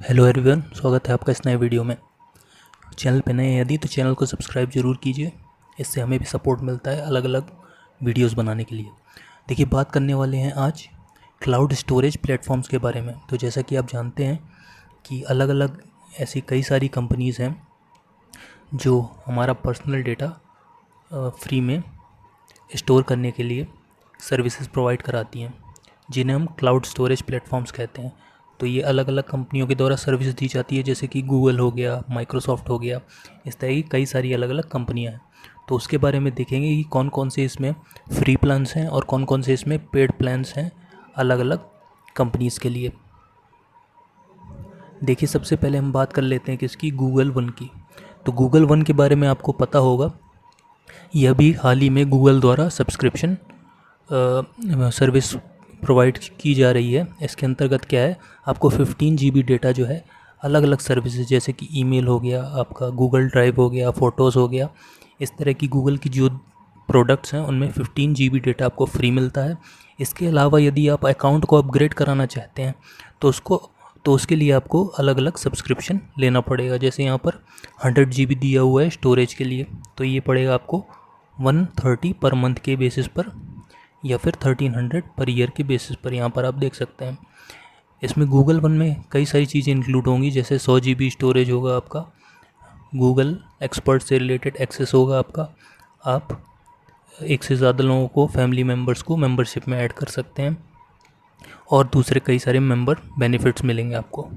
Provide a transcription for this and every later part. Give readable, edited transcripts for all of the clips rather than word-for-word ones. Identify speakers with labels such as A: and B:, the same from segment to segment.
A: Hello everyone, स्वागत है आपका इस नए वीडियो में। चैनल पे नए हैं यदि तो चैनल को सब्सक्राइब जरूर कीजिए। इससे हमें भी सपोर्ट मिलता है अलग अलग वीडियोस बनाने के लिए। देखिए, बात करने वाले हैं आज क्लाउड स्टोरेज प्लेटफॉर्म्स के बारे में। तो जैसा कि आप जानते हैं कि अलग अलग ऐसी कई सारी कंपनीज़ हैं जो हमारा पर्सनल डेटा फ्री में स्टोर करने के लिए सर्विसेज प्रोवाइड कराती हैं, जिन्हें हम क्लाउड स्टोरेज प्लेटफॉर्म्स कहते हैं। तो ये अलग अलग कंपनियों के द्वारा सर्विस दी जाती है, जैसे कि गूगल हो गया, माइक्रोसॉफ्ट हो गया, इस तरह की कई सारी अलग अलग कंपनियां हैं। तो उसके बारे में देखेंगे कि कौन कौन से इसमें फ्री प्लान्स हैं और कौन कौन से इसमें पेड प्लान्स हैं अलग अलग कंपनीज़ के लिए। देखिए, सबसे पहले हम बात कर लेते हैं किसकी, गूगल वन की। तो गूगल वन के बारे में आपको पता होगा, यह भी हाल ही में गूगल द्वारा सब्सक्रिप्शन सर्विस प्रोवाइड की जा रही है। इसके अंतर्गत क्या है, आपको 15 GB डेटा जो है अलग अलग सर्विसेज जैसे कि ईमेल हो गया, आपका गूगल ड्राइव हो गया, फ़ोटोज़ हो गया, इस तरह की गूगल की जो प्रोडक्ट्स हैं उनमें 15 GB डेटा आपको फ्री मिलता है। इसके अलावा यदि आप अकाउंट को अपग्रेड कराना चाहते हैं तो उसके लिए आपको अलग अलग सब्सक्रिप्शन लेना पड़ेगा। जैसे यहाँ पर 100 GB दिया हुआ है स्टोरेज के लिए, तो ये पड़ेगा आपको 130 पर मंथ के बेसिस पर या फिर 1300 पर ईयर के बेसिस पर। यहाँ पर आप देख सकते हैं इसमें गूगल वन में कई सारी चीज़ें इंक्लूड होंगी, जैसे 100 GB स्टोरेज होगा आपका, गूगल एक्सपर्ट से रिलेटेड एक्सेस होगा आपका, आप एक से ज़्यादा लोगों को, फैमिली मेम्बर्स को मेंबरशिप में ऐड कर सकते हैं और दूसरे कई सारे मेंबर बेनिफिट्स मिलेंगे आपको।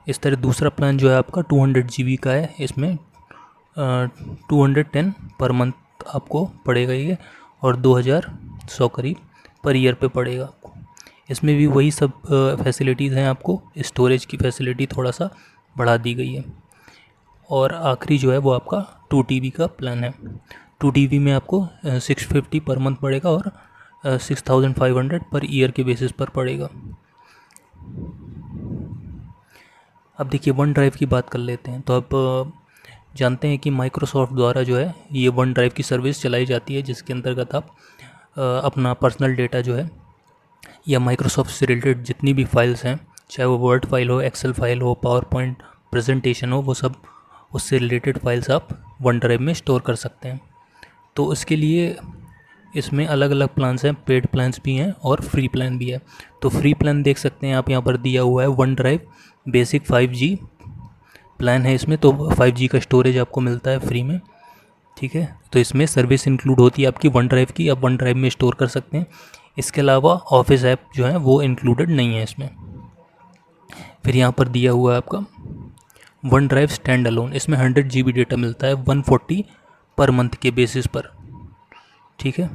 A: इस तरह दूसरा प्लान जो है आपका 200 GB का है, इसमें 210 पर मंथ आपको पड़ेगा ये, और 2100 करीब पर ईयर पे पड़ेगा आपको। इसमें भी वही सब फैसिलिटीज़ हैं, आपको स्टोरेज की फैसिलिटी थोड़ा सा बढ़ा दी गई है। और आखिरी जो है वो आपका 2 TB का प्लान है। 2 TB में आपको 650 पर मंथ पड़ेगा और 6500 पर ईयर के बेसिस पर पड़ेगा। अब देखिए, वन ड्राइव की बात कर लेते हैं। तो अब जानते हैं कि माइक्रोसॉफ्ट द्वारा जो है ये वन ड्राइव की सर्विस चलाई जाती है, जिसके अंतर्गत आप अपना पर्सनल डेटा जो है या माइक्रोसॉफ्ट से रिलेटेड जितनी भी फाइल्स हैं, चाहे वो वर्ड फाइल हो, एक्सेल फाइल हो, पावर पॉइंट प्रेजेंटेशन हो, वो सब उससे रिलेटेड फाइल्स आप वन ड्राइव में स्टोर कर सकते हैं। तो इसके लिए इसमें अलग अलग प्लान्स हैं, पेड प्लान्स भी हैं और फ्री प्लान भी है। तो फ्री प्लान देख सकते हैं आप, यहाँ पर दिया हुआ है one drive basic 5G plan है इसमें। तो 5G का स्टोरेज आपको मिलता है फ्री में, ठीक है। तो इसमें सर्विस इंक्लूड होती है आपकी वन ड्राइव की, आप वन ड्राइव में स्टोर कर सकते हैं। इसके अलावा ऑफिस ऐप जो है वो इंक्लूडेड नहीं है इसमें। फिर यहाँ पर दिया हुआ है आपका वन ड्राइव स्टैंड अलोन, इसमें 100 GB डेटा मिलता है 140 पर मंथ के बेसिस पर, ठीक है।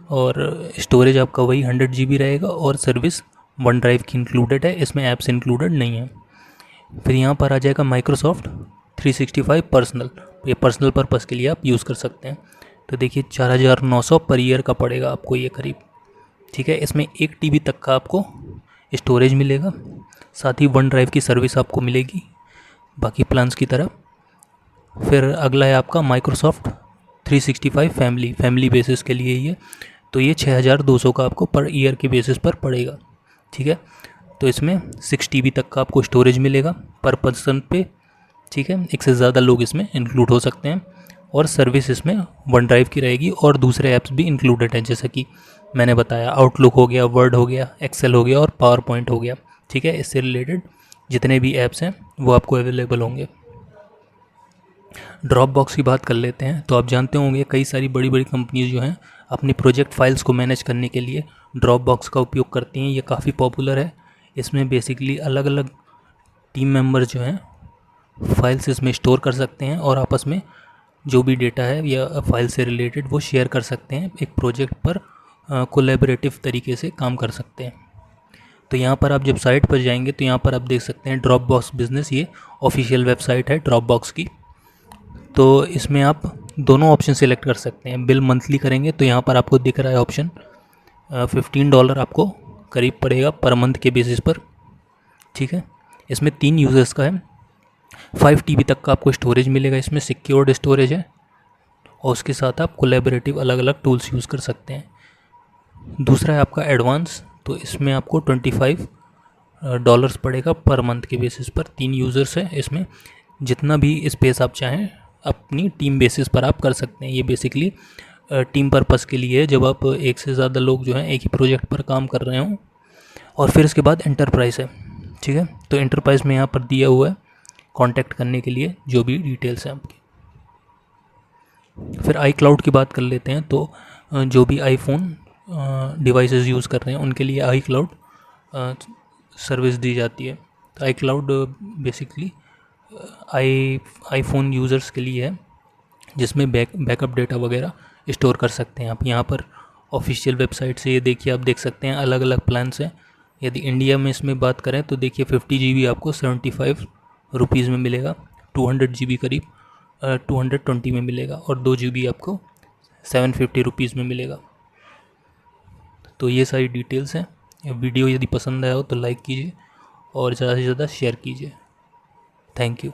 A: और स्टोरेज आपका वही 100 GB रहेगा और सर्विस वन ड्राइव की इंक्लूडेड है, इसमें ऐप्स इंक्लूडेड नहीं है। फिर यहाँ पर आ जाएगा माइक्रोसॉफ्ट 365 पर्सनल, ये पर्सनल पर्पज़ के लिए आप यूज़ कर सकते हैं। तो देखिए 4900 पर ईयर का पड़ेगा आपको ये करीब, ठीक है। इसमें 1 TB तक का आपको स्टोरेज मिलेगा, साथ ही वन ड्राइव की सर्विस आपको मिलेगी बाकी प्लान्स की तरह। फिर अगला है आपका माइक्रोसॉफ्ट 365 फैमिली बेसिस के लिए ये, तो ये 6200 का आपको पर ईयर के बेसिस पर पड़ेगा, ठीक है। तो इसमें 6 TB तक का आपको स्टोरेज मिलेगा पर पर्सन पे, ठीक है। एक से ज़्यादा लोग इसमें इंक्लूड हो सकते हैं और सर्विस इसमें वन ड्राइव की रहेगी और दूसरे ऐप्स भी इंक्लूडेड हैं, जैसे कि मैंने बताया आउटलुक हो गया, वर्ड हो गया, एक्सेल हो गया और पावर पॉइंट हो गया, ठीक है। इससे रिलेटेड जितने भी ऐप्स हैं वो आपको अवेलेबल होंगे। ड्रॉप बॉक्स की बात कर लेते हैं। तो आप जानते होंगे कई सारी बड़ी बड़ी कंपनीज जो हैं अपनी प्रोजेक्ट फाइल्स को मैनेज करने के लिए ड्रॉप बॉक्स का उपयोग करती हैं। ये काफ़ी पॉपुलर है। इसमें बेसिकली अलग अलग टीम मेंबर्स जो हैं फाइल्स इसमें स्टोर कर सकते हैं और आपस में जो भी डेटा है या फाइल से रिलेटेड वो शेयर कर सकते हैं, एक प्रोजेक्ट पर कोलैबोरेटिव तरीके से काम कर सकते हैं। तो यहाँ पर आप जब साइट पर जाएंगे तो यहाँ पर आप देख सकते हैं ड्रॉप बॉक्स बिजनेस, ये ऑफिशियल वेबसाइट है ड्रॉप बॉक्स की। तो इसमें आप दोनों ऑप्शन सेलेक्ट कर सकते हैं। बिल मंथली करेंगे तो यहाँ पर आपको दिख रहा है ऑप्शन $15 आपको करीब पड़ेगा पर मंथ के बेसिस पर, ठीक है। इसमें 3 यूज़र्स का है, 5 TB तक का आपको स्टोरेज मिलेगा, इसमें सिक्योर्ड स्टोरेज है और उसके साथ आप कोलैबोरेटिव अलग अलग टूल्स यूज़ कर सकते हैं। दूसरा है आपका एडवांस, तो इसमें आपको 25 डॉलर्स पड़ेगा पर मंथ के बेसिस पर। 3 यूज़र्स हैं इसमें, जितना भी स्पेस आप चाहें अपनी टीम बेसिस पर आप कर सकते हैं। ये बेसिकली टीम पर्पस के लिए है, जब आप एक से ज़्यादा लोग जो हैं एक ही प्रोजेक्ट पर काम कर रहे हों। और फिर उसके बाद एंटरप्राइज़ है, ठीक है। तो एंटरप्राइज़ में यहाँ पर दिया हुआ है कांटेक्ट करने के लिए जो भी डिटेल्स हैं आपकी। फिर आई क्लाउड की बात कर लेते हैं। तो जो भी आईफोन डिवाइसेस यूज़ कर रहे हैं उनके लिए आई क्लाउड सर्विस दी जाती है। तो आई क्लाउड बेसिकली आईफोन यूज़र्स के लिए है, जिसमें बैकअप डेटा वगैरह स्टोर कर सकते हैं आप। यहाँ पर ऑफिशियल वेबसाइट से ये देखिए आप देख सकते हैं अलग अलग प्लान्स हैं। यदि इंडिया में इसमें बात करें तो देखिए 50 GB आपको 75 रुपीज़ में मिलेगा, 200 GB करीब 220 में मिलेगा, और 2 GB आपको 750 रुपीज़ में मिलेगा। तो ये सारी डिटेल्स हैं। वीडियो यदि पसंद आया हो तो लाइक कीजिए और ज़्यादा से ज़्यादा शेयर कीजिए। Thank you.